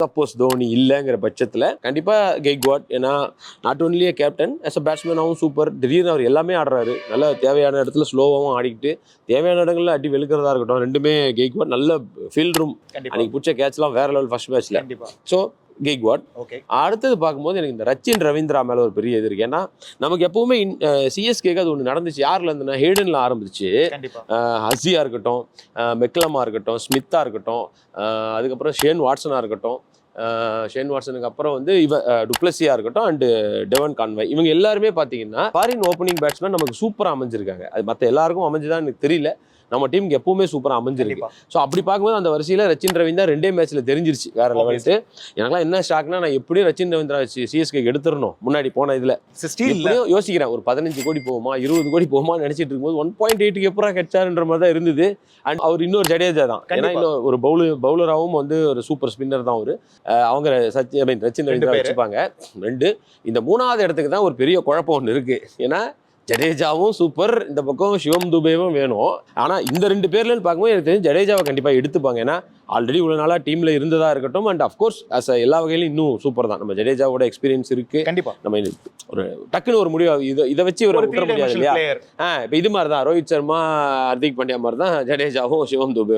Suppose Dhoni இல்லைங்கிற பட்சத்தில் கண்டிப்பாக கெய்க்வாட், ஏன்னா not only captain as a பேட்ஸ்மேனாகவும் சூப்பர். திடீர்னு அவர் எல்லாமே ஆடுறாரு, நல்லா தேவையான இடத்துல ஸ்லோவாகவும் ஆடிக்கிட்டு தேவையான இடங்களில் அடி வெளுக்கிறதா இருக்கட்டும். ரெண்டுமே கெய்க்வாட் நல்ல ஃபீல்ட் ரூம், அன்னைக்கு பிடிச்ச கேட்ச்லாம் வேற லெவல் ஃபர்ஸ்ட் மேட்ச்ல. ஸோ கெய்க்வாட். அடுத்தது பார்க்கும்போது எனக்கு இந்த ரச்சின் ரவீந்திரா மேலே ஒரு பெரிய இது இருக்கு. ஏன்னா நமக்கு எப்பவுமே சிஎஸ்கேக்கு அது ஒன்று நடந்துச்சு. யாரில் இருந்துன்னா ஹேடனில் ஆரம்பிச்சு, ஹஸியா இருக்கட்டும், மெக்லமா இருக்கட்டும், ஸ்மித்தா இருக்கட்டும், அதுக்கப்புறம் ஷேன் வாட்சனாக இருக்கட்டும், ஷேன் வாட்சனுக்கு அப்புறம் வந்து டுப்ளஸியா இருக்கட்டும் அண்ட் டெவன் கான்வாய், இவங்க எல்லாருமே பார்த்தீங்கன்னா ஃபாரின் ஓப்பனிங் பேட்ஸ்மேன் நமக்கு சூப்பராக அமைஞ்சிருக்காங்க. அது மற்ற எல்லாருக்கும் அமைஞ்சுதான் எனக்கு தெரியல, நம்ம டீமுக்கு எப்பவுமே சூப்பராக அமைஞ்சிருக்கு. ஸோ அப்படி பார்க்கும்போது அந்த வரிசையில் ரச்சின் ரவீந்திரா 2 மேட்ச்ல தெரிஞ்சிருச்சு வேற லெவல்ட்டு. எனக்குலாம் என்ன ஷாக்னா, நான் எப்படியும் ரச்சின் ரவீந்திரா சிஎஸ்கே எடுத்துடணும் முன்னாடி போன இதில் யோசிக்கிறேன். ஒரு 15 கோடி போகுமா 20 கோடி போகுமான்னு நினைச்சிட்டு இருக்கும்போது 1.8 எப்படா கிடைச்சாருன்ற மாதிரி தான் இருந்தது. அண்ட் அவர் இன்னொரு ஜடேஜா தான், ஏன்னா இன்னும் ஒரு பவுலராகவும் வந்து ஒரு சூப்பர் ஸ்பின்னர் தான் அவரு. அவங்க ரச்சின் ரவீந்திரா வச்சுப்பாங்க 2. இந்த 3வது இடத்துக்கு தான் ஒரு பெரிய குழப்பம் ஒன்று இருக்கு. ஏன்னா ஜடேஜாவும் சூப்பர், இந்த பக்கம் சிவம் துபேவும் வேணும். ஆனால் இந்த 2 பேர்லன்னு பார்க்கும்போது எனக்கு தெரிஞ்சு ஜடேஜாவை கண்டிப்பாக எடுத்துப்பாங்க. ஏன்னா ஆல்ரெடி இவ்வளோ நாளாக டீமில் இருந்ததா இருக்கட்டும், அண்ட் அஃப்கோர்ஸ் எல்லா வகையிலும் இன்னும் சூப்பர் தான். நம்ம ஜடேஜாவோட எக்ஸ்பீரியன்ஸ் இருக்கு. நம்ம ஒரு டக்குன்னு ஒரு முடிவு இதை வச்சு ஒரு விட்டுற முடியாது இல்லையா? இப்போ இது மாதிரி தான் ரோஹித் சர்மா, ஹர்திக் பாண்டியா மாதிரி தான் ஜடேஜாவும் சிவம் துபே.